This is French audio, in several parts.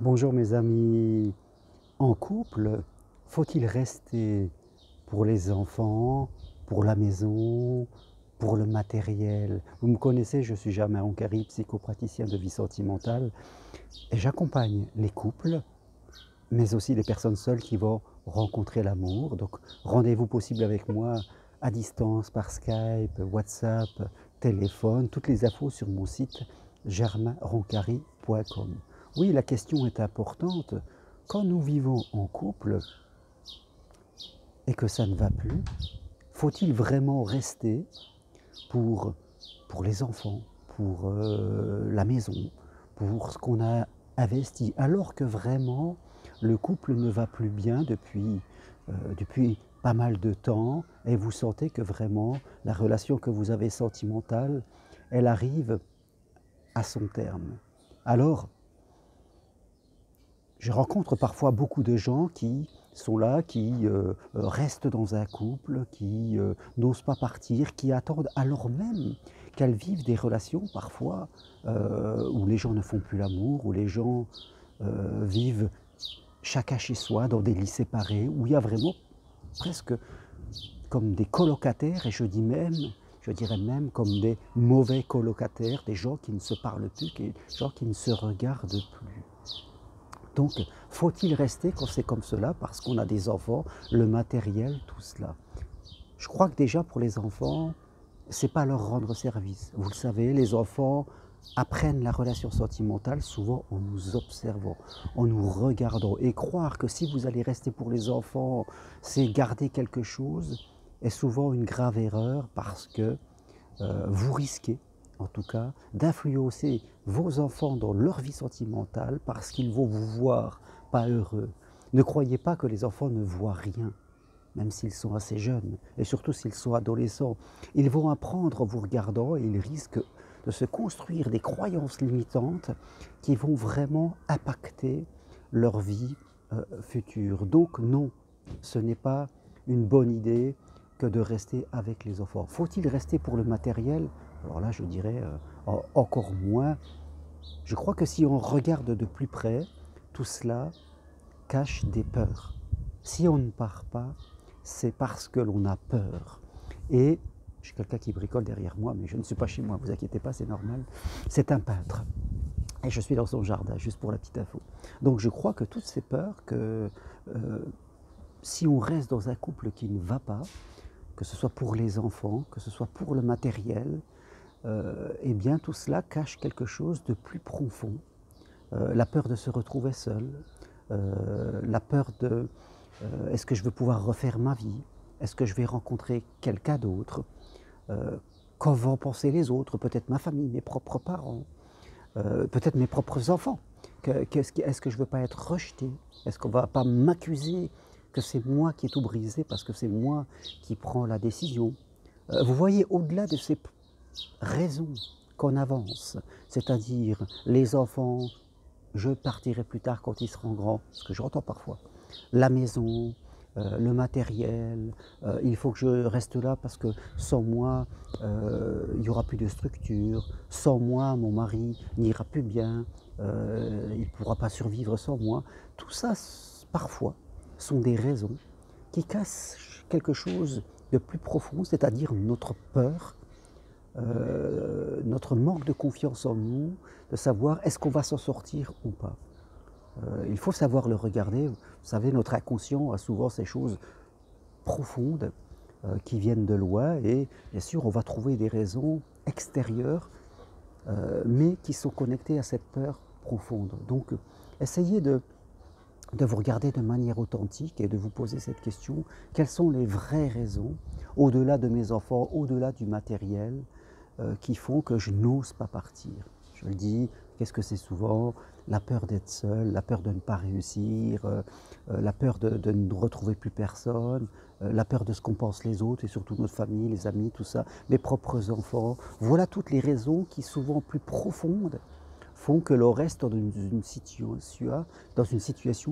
Bonjour mes amis. En couple, faut-il rester pour les enfants, pour la maison, pour le matériel? Vous me connaissez, je suis Germain Roncari, psychopraticien de vie sentimentale, et j'accompagne les couples, mais aussi les personnes seules qui vont rencontrer l'amour. Donc rendez-vous possible avec moi à distance, par Skype, WhatsApp, téléphone, toutes les infos sur mon site germainroncari.com. Oui, la question est importante. Quand nous vivons en couple et que ça ne va plus, faut-il vraiment rester pour, pour les enfants, pour la maison, pour ce qu'on a investi, alors que vraiment le couple ne va plus bien depuis pas mal de temps et vous sentez que vraiment la relation que vous avez sentimentale, elle arrive à son terme. Alors, je rencontre parfois beaucoup de gens qui sont là, qui restent dans un couple, qui n'osent pas partir, qui attendent alors même qu'elles vivent des relations parfois où les gens ne font plus l'amour, où les gens vivent chacun chez soi, dans des lits séparés, où il y a vraiment presque comme des colocataires, et je dirais même comme des mauvais colocataires, des gens qui ne se parlent plus, des gens qui ne se regardent plus. Donc, faut-il rester quand c'est comme cela parce qu'on a des enfants, le matériel, tout cela? Je crois que déjà pour les enfants, c'est pas leur rendre service. Vous le savez, les enfants apprennent la relation sentimentale souvent en nous observant, en nous regardant. Et croire que si vous allez rester pour les enfants, c'est garder quelque chose, est souvent une grave erreur parce que vous risquez, en tout cas, d'influencer vos enfants dans leur vie sentimentale parce qu'ils vont vous voir pas heureux. Ne croyez pas que les enfants ne voient rien, même s'ils sont assez jeunes, et surtout s'ils sont adolescents. Ils vont apprendre en vous regardant et ils risquent de se construire des croyances limitantes qui vont vraiment impacter leur vie future. Donc non, ce n'est pas une bonne idée que de rester avec les enfants. Faut-il rester pour le matériel? Alors là, je dirais encore moins. Je crois que si on regarde de plus près, tout cela cache des peurs. Si on ne part pas, c'est parce que l'on a peur. Et j'ai quelqu'un qui bricole derrière moi, mais je ne suis pas chez moi, vous inquiétez pas, c'est normal. C'est un peintre. Et je suis dans son jardin, juste pour la petite info. Donc je crois que toutes ces peurs, que si on reste dans un couple qui ne va pas, que ce soit pour les enfants, que ce soit pour le matériel, eh bien tout cela cache quelque chose de plus profond. La peur de se retrouver seul, la peur de est-ce que je vais pouvoir refaire ma vie? Est-ce que je vais rencontrer quelqu'un d'autre? Qu'en vont penser les autres? Peut-être ma famille, mes propres parents, peut-être mes propres enfants. Est-ce que je ne veux pas être rejeté? Est-ce qu'on ne va pas m'accuser que c'est moi qui ai tout brisé parce que c'est moi qui prends la décision? Vous voyez, au-delà de ces raisons qu'on avance, c'est-à-dire les enfants, je partirai plus tard quand ils seront grands, ce que j'entends parfois. La maison, le matériel, il faut que je reste là parce que sans moi, il n'y aura plus de structure. Sans moi, mon mari n'ira plus bien, il ne pourra pas survivre sans moi. Tout ça, parfois, sont des raisons qui cachent quelque chose de plus profond, c'est-à-dire notre peur, notre manque de confiance en nous, de savoir est-ce qu'on va s'en sortir ou pas. Il faut savoir le regarder. Vous savez, notre inconscient a souvent ces choses profondes qui viennent de loin et bien sûr, on va trouver des raisons extérieures, mais qui sont connectées à cette peur profonde. Donc, essayez de vous regarder de manière authentique et de vous poser cette question, quelles sont les vraies raisons, au-delà de mes enfants, au-delà du matériel, qui font que je n'ose pas partir. Je le dis, qu'est-ce que c'est souvent? La peur d'être seul, la peur de ne pas réussir, la peur de ne retrouver plus personne, la peur de ce qu'en pensent les autres et surtout notre famille, les amis, tout ça, mes propres enfants. Voilà toutes les raisons qui, souvent plus profondes, font que l'on reste dans une situation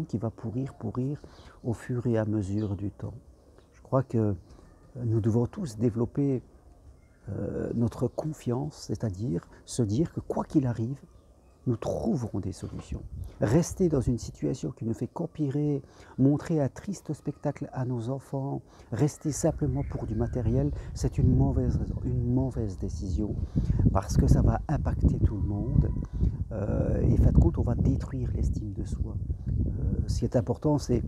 qui va pourrir au fur et à mesure du temps. Je crois que nous devons tous développer notre confiance, c'est-à-dire se dire que quoi qu'il arrive, nous trouverons des solutions. Rester dans une situation qui ne fait qu'empirer, montrer un triste spectacle à nos enfants, rester simplement pour du matériel, c'est une mauvaise décision, parce que ça va impacter tout le monde, et fin de compte, on va détruire l'estime de soi. Ce qui est important, c'est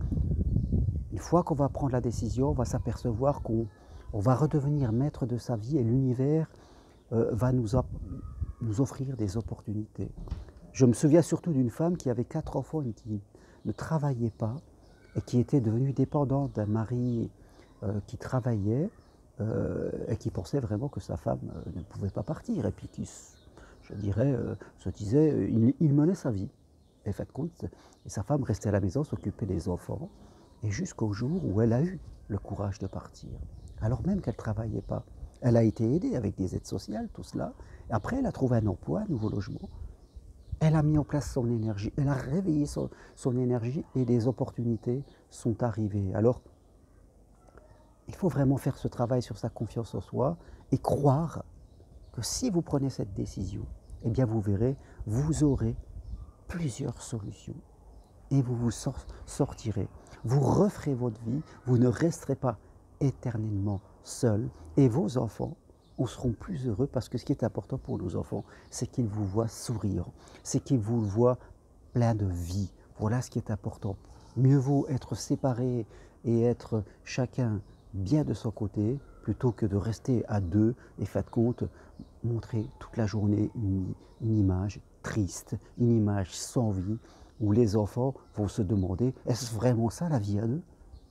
une fois qu'on va prendre la décision, on va s'apercevoir qu'on va redevenir maître de sa vie et l'univers va nous offrir des opportunités. Je me souviens surtout d'une femme qui avait 4 enfants et qui ne travaillait pas et qui était devenue dépendante d'un mari qui travaillait et qui pensait vraiment que sa femme ne pouvait pas partir et puis qui, je dirais, se disait, il menait sa vie. Et fin de compte, et sa femme restait à la maison, s'occupait des enfants, et jusqu'au jour où elle a eu le courage de partir. Alors même qu'elle ne travaillait pas. Elle a été aidée avec des aides sociales, tout cela. Et après, elle a trouvé un emploi, un nouveau logement. Elle a mis en place son énergie, elle a réveillé son énergie et des opportunités sont arrivées. Alors, il faut vraiment faire ce travail sur sa confiance en soi et croire que si vous prenez cette décision, eh bien vous verrez, vous aurez plusieurs solutions et vous vous sortirez. Vous referez votre vie, vous ne resterez pas éternellement seul et vos enfants seront plus heureux parce que ce qui est important pour nos enfants, c'est qu'ils vous voient souriant, c'est qu'ils vous voient plein de vie. Voilà ce qui est important. Mieux vaut être séparés et être chacun bien de son côté plutôt que de rester à deux et fin de compte montrer toute la journée une image triste, une image sans vie où les enfants vont se demander est-ce vraiment ça la vie à deux?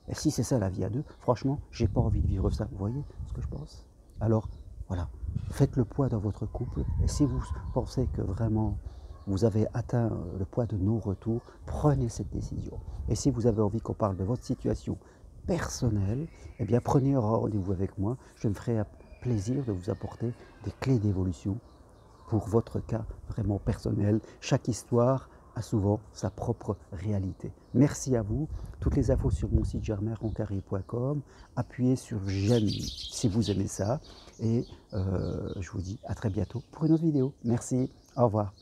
Et si c'est ça la vie à deux, franchement, j'ai pas envie de vivre ça. Vous voyez ce que je pense? Alors, voilà, faites le poids dans votre couple. Et si vous pensez que vraiment vous avez atteint le poids de non-retour, prenez cette décision. Et si vous avez envie qu'on parle de votre situation personnelle, eh bien prenez un rendez-vous avec moi. Je me ferai un plaisir de vous apporter des clés d'évolution pour votre cas vraiment personnel. Chaque histoire a souvent sa propre réalité. Merci à vous. Toutes les infos sur mon site germainroncarry.com. Appuyez sur j'aime si vous aimez ça. Et je vous dis à très bientôt pour une autre vidéo. Merci. Au revoir.